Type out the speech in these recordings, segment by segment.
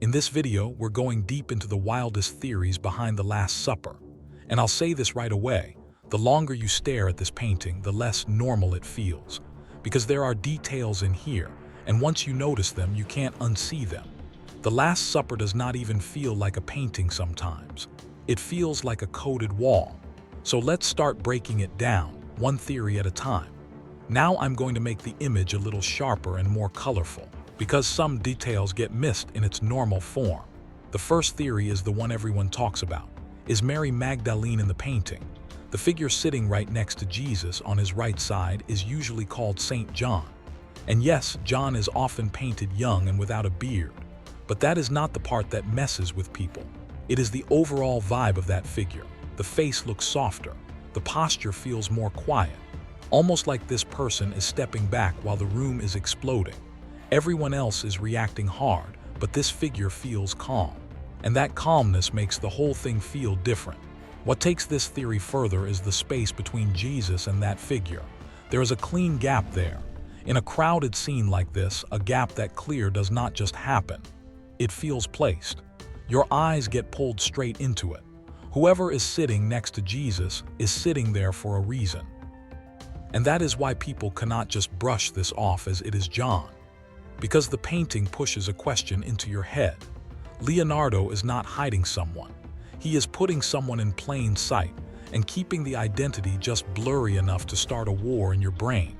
In this video, we're going deep into the wildest theories behind the Last Supper. And I'll say this right away, the longer you stare at this painting, the less normal it feels. Because there are details in here, and once you notice them, you can't unsee them. The Last Supper does not even feel like a painting sometimes. It feels like a coded wall. So let's start breaking it down, one theory at a time. Now I'm going to make the image a little sharper and more colorful, because some details get missed in its normal form. The first theory is the one everyone talks about. Is Mary Magdalene in the painting? The figure sitting right next to Jesus on his right side is usually called Saint John. And yes, John is often painted young and without a beard. But that is not the part that messes with people. It is the overall vibe of that figure. The face looks softer. The posture feels more quiet. Almost like this person is stepping back while the room is exploding. Everyone else is reacting hard, but this figure feels calm. And that calmness makes the whole thing feel different. What takes this theory further is the space between Jesus and that figure. There is a clean gap there. In a crowded scene like this, a gap that clear does not just happen. It feels placed. Your eyes get pulled straight into it. Whoever is sitting next to Jesus is sitting there for a reason. And that is why people cannot just brush this off as it is John. Because the painting pushes a question into your head. Leonardo is not hiding someone. He is putting someone in plain sight and keeping the identity just blurry enough to start a war in your brain.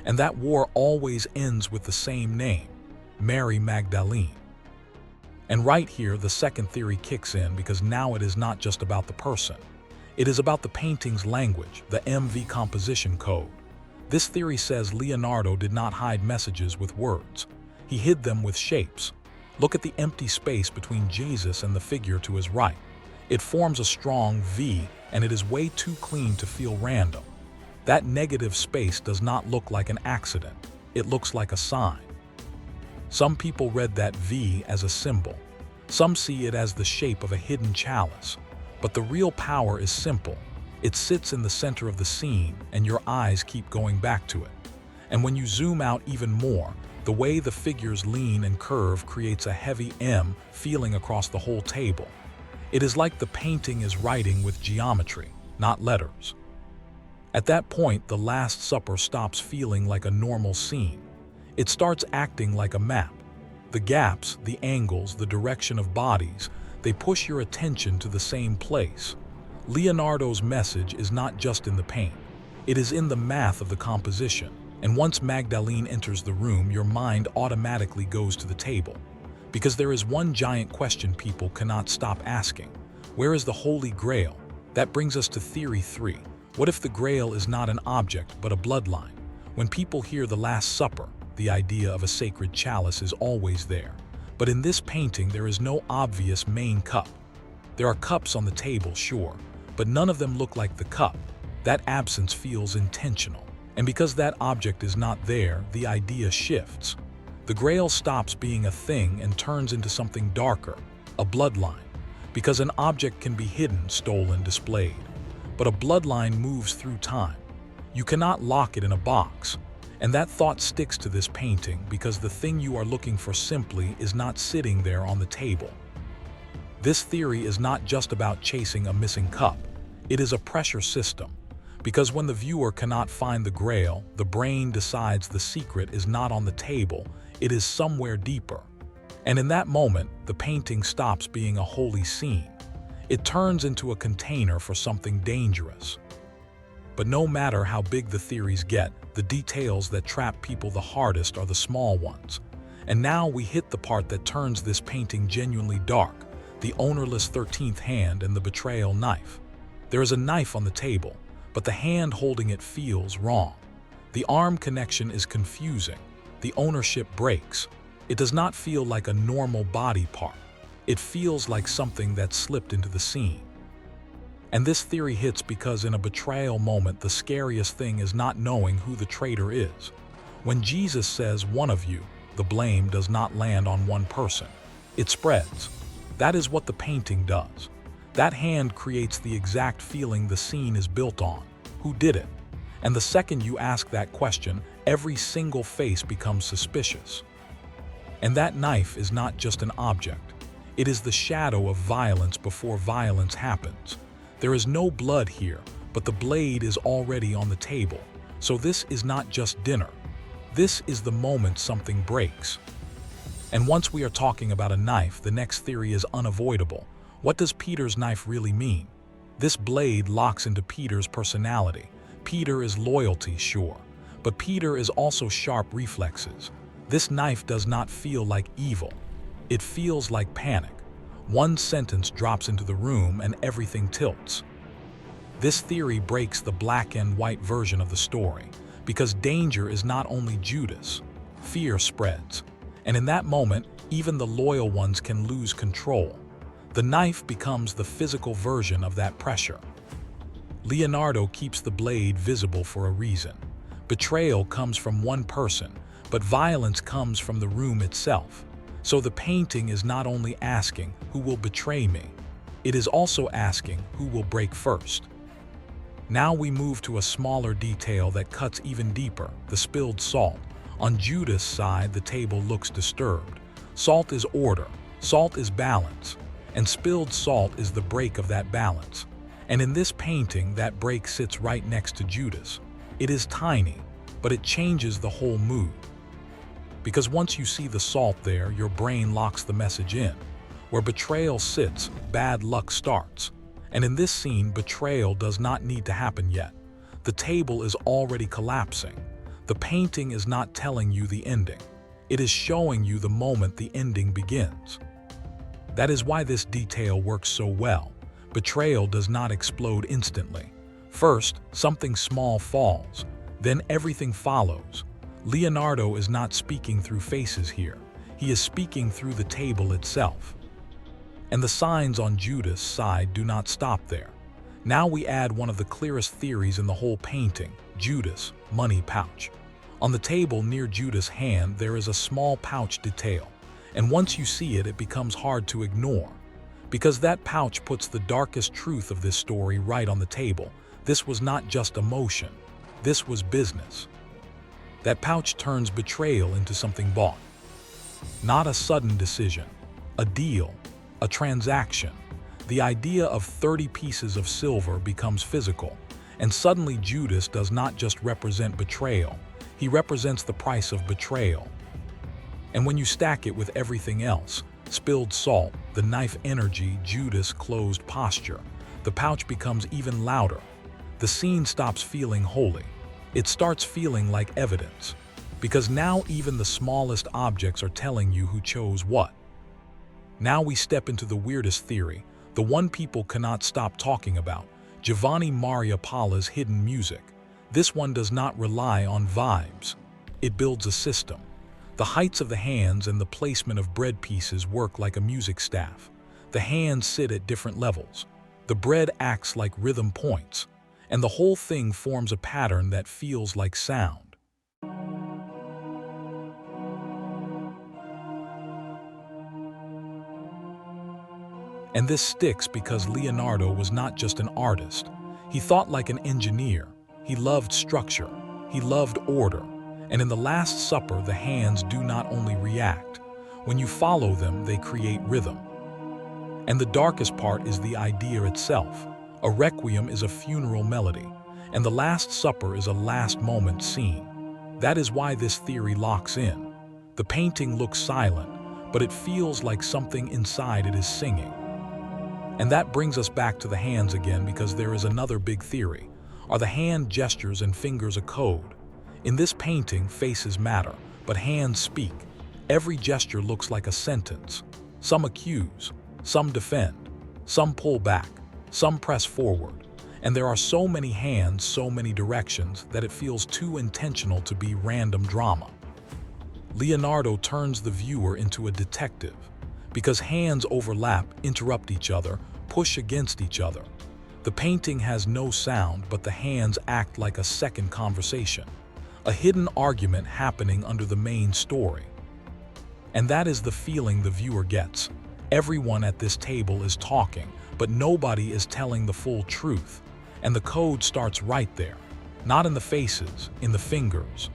And that war always ends with the same name, Mary Magdalene. And right here, the second theory kicks in because now it is not just about the person. It is about the painting's language, the MV composition code. This theory says Leonardo did not hide messages with words. He hid them with shapes. Look at the empty space between Jesus and the figure to his right. It forms a strong V, and it is way too clean to feel random. That negative space does not look like an accident. It looks like a sign. Some people read that V as a symbol. Some see it as the shape of a hidden chalice. But the real power is simple. It sits in the center of the scene, and your eyes keep going back to it. And when you zoom out even more, the way the figures lean and curve creates a heavy M feeling across the whole table. It is like the painting is writing with geometry, not letters. At that point, the Last Supper stops feeling like a normal scene. It starts acting like a map. The gaps, the angles, the direction of bodies, they push your attention to the same place. Leonardo's message is not just in the paint. It is in the math of the composition. And once Magdalene enters the room, your mind automatically goes to the table. Because there is one giant question people cannot stop asking. Where is the Holy Grail? That brings us to theory 3. What if the Grail is not an object, but a bloodline? When people hear the Last Supper, the idea of a sacred chalice is always there. But in this painting, there is no obvious main cup. There are cups on the table, sure, but none of them look like the cup. That absence feels intentional. And because that object is not there, the idea shifts. The Grail stops being a thing and turns into something darker, a bloodline. Because an object can be hidden, stolen, displayed. But a bloodline moves through time. You cannot lock it in a box. And that thought sticks to this painting because the thing you are looking for simply is not sitting there on the table. This theory is not just about chasing a missing cup. It is a pressure system. Because when the viewer cannot find the Grail, the brain decides the secret is not on the table, it is somewhere deeper. And in that moment, the painting stops being a holy scene. It turns into a container for something dangerous. But no matter how big the theories get, the details that trap people the hardest are the small ones. And now we hit the part that turns this painting genuinely dark, the ownerless 13th hand and the betrayal knife. There is a knife on the table, but the hand holding it feels wrong. The arm connection is confusing. The ownership breaks. It does not feel like a normal body part. It feels like something that slipped into the scene. And this theory hits because in a betrayal moment, the scariest thing is not knowing who the traitor is. When Jesus says one of you, the blame does not land on one person. It spreads. That is what the painting does. That hand creates the exact feeling the scene is built on. Who did it? And the second you ask that question, every single face becomes suspicious. And that knife is not just an object. It is the shadow of violence before violence happens. There is no blood here, but the blade is already on the table. So this is not just dinner. This is the moment something breaks. And once we are talking about a knife, the next theory is unavoidable. What does Peter's knife really mean? This blade locks into Peter's personality. Peter is loyalty, sure, but Peter is also sharp reflexes. This knife does not feel like evil. It feels like panic. One sentence drops into the room and everything tilts. This theory breaks the black and white version of the story, because danger is not only Judas. Fear spreads. And in that moment, even the loyal ones can lose control. The knife becomes the physical version of that pressure. Leonardo keeps the blade visible for a reason. Betrayal comes from one person, but violence comes from the room itself. So the painting is not only asking, who will betray me? It is also asking, who will break first? Now we move to a smaller detail that cuts even deeper, the spilled salt. On Judas' side, the table looks disturbed. Salt is order, salt is balance, and spilled salt is the break of that balance. And in this painting, that break sits right next to Judas. It is tiny, but it changes the whole mood. Because once you see the salt there, your brain locks the message in. Where betrayal sits, bad luck starts. And in this scene, betrayal does not need to happen yet. The table is already collapsing. The painting is not telling you the ending. It is showing you the moment the ending begins. That is why this detail works so well. Betrayal does not explode instantly. First, something small falls. Then everything follows. Leonardo is not speaking through faces here. He is speaking through the table itself. And the signs on Judas' side do not stop there. Now we add one of the clearest theories in the whole painting, Judas, money pouch. On the table near Judas' hand, there is a small pouch detail. And once you see it, it becomes hard to ignore. Because that pouch puts the darkest truth of this story right on the table. This was not just emotion. This was business. That pouch turns betrayal into something bought. Not a sudden decision, a deal, a transaction. The idea of 30 pieces of silver becomes physical, and suddenly Judas does not just represent betrayal, he represents the price of betrayal. And when you stack it with everything else, spilled salt, the knife energy, Judas' closed posture, the pouch becomes even louder. The scene stops feeling holy. It starts feeling like evidence, because now even the smallest objects are telling you who chose what. Now we step into the weirdest theory, the one people cannot stop talking about, Giovanni Maria Palla's hidden music. This one does not rely on vibes. It builds a system. The heights of the hands and the placement of bread pieces work like a music staff. The hands sit at different levels. The bread acts like rhythm points. And the whole thing forms a pattern that feels like sound. And this sticks because Leonardo was not just an artist. He thought like an engineer. He loved structure. He loved order. And in the Last Supper, the hands do not only react. When you follow them, they create rhythm. And the darkest part is the idea itself. A requiem is a funeral melody, and the Last Supper is a last moment scene. That is why this theory locks in. The painting looks silent, but it feels like something inside it is singing. And that brings us back to the hands again, because there is another big theory. Are the hand gestures and fingers a code? In this painting, faces matter, but hands speak. Every gesture looks like a sentence. Some accuse, some defend, some pull back. Some press forward, and there are so many hands, so many directions, that it feels too intentional to be random drama. Leonardo turns the viewer into a detective, because hands overlap, interrupt each other, push against each other. The painting has no sound, but the hands act like a second conversation, a hidden argument happening under the main story. And that is the feeling the viewer gets. Everyone at this table is talking, but nobody is telling the full truth. And the code starts right there, not in the faces, in the fingers.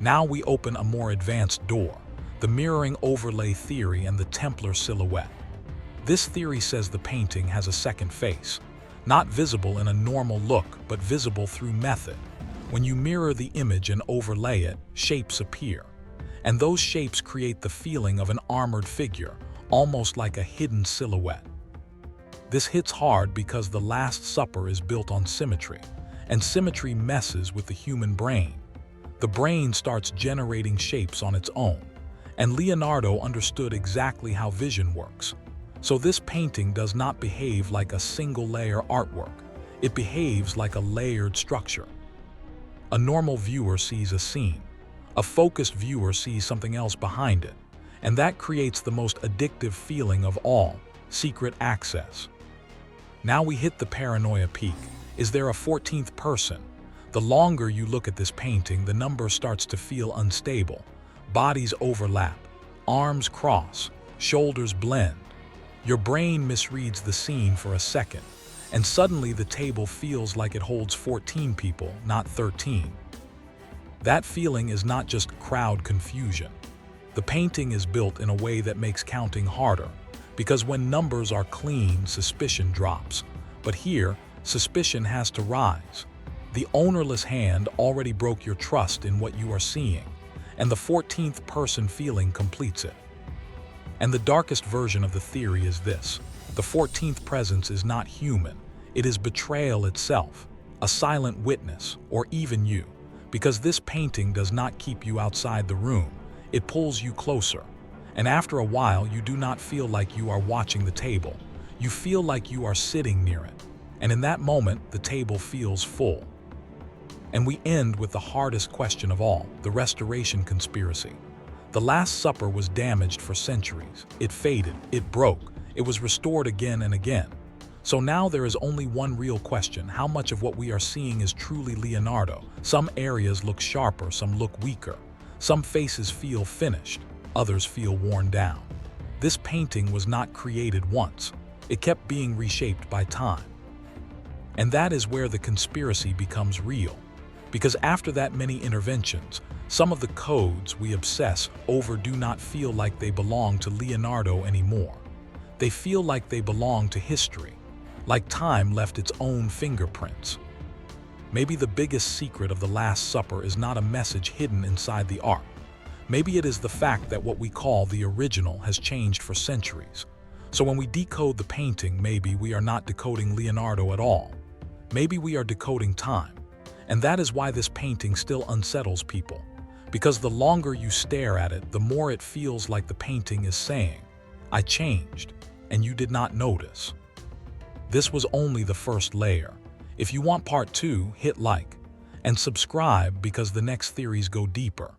Now we open a more advanced door. the mirroring overlay theory and the Templar silhouette. This theory says the painting has a second face, not visible in a normal look, but visible through method. When you mirror the image and overlay it, shapes appear. And those shapes create the feeling of an armored figure, almost like a hidden silhouette. This hits hard because the Last Supper is built on symmetry, and symmetry messes with the human brain. The brain starts generating shapes on its own, and Leonardo understood exactly how vision works. So this painting does not behave like a single-layer artwork. It behaves like a layered structure. A normal viewer sees a scene. A focused viewer sees something else behind it, and that creates the most addictive feeling of all, secret access. Now we hit the paranoia peak. Is there a 14th person? The longer you look at this painting, the number starts to feel unstable. Bodies overlap, arms cross, shoulders blend. Your brain misreads the scene for a second, and suddenly the table feels like it holds 14 people, not 13. That feeling is not just crowd confusion. The painting is built in a way that makes counting harder, because when numbers are clean, suspicion drops. But here, suspicion has to rise. The ownerless hand already broke your trust in what you are seeing, and the 14th person feeling completes it. And the darkest version of the theory is this: the 14th presence is not human, it is betrayal itself, a silent witness, or even you. Because this painting does not keep you outside the room, it pulls you closer. And after a while, you do not feel like you are watching the table. You feel like you are sitting near it. And in that moment, the table feels full. And we end with the hardest question of all, the restoration conspiracy. The Last Supper was damaged for centuries. It faded, it broke, it was restored again and again. So now there is only one real question: how much of what we are seeing is truly Leonardo? Some areas look sharper, some look weaker. Some faces feel finished, others feel worn down. This painting was not created once. It kept being reshaped by time. And that is where the conspiracy becomes real. Because after that many interventions, some of the codes we obsess over do not feel like they belong to Leonardo anymore. They feel like they belong to history, like time left its own fingerprints. Maybe the biggest secret of the Last Supper is not a message hidden inside the art. Maybe it is the fact that what we call the original has changed for centuries. So when we decode the painting, maybe we are not decoding Leonardo at all. Maybe we are decoding time. And that is why this painting still unsettles people. Because the longer you stare at it, the more it feels like the painting is saying, "I changed, and you did not notice." This was only the first layer. If you want part 2, hit like and subscribe, because the next theories go deeper.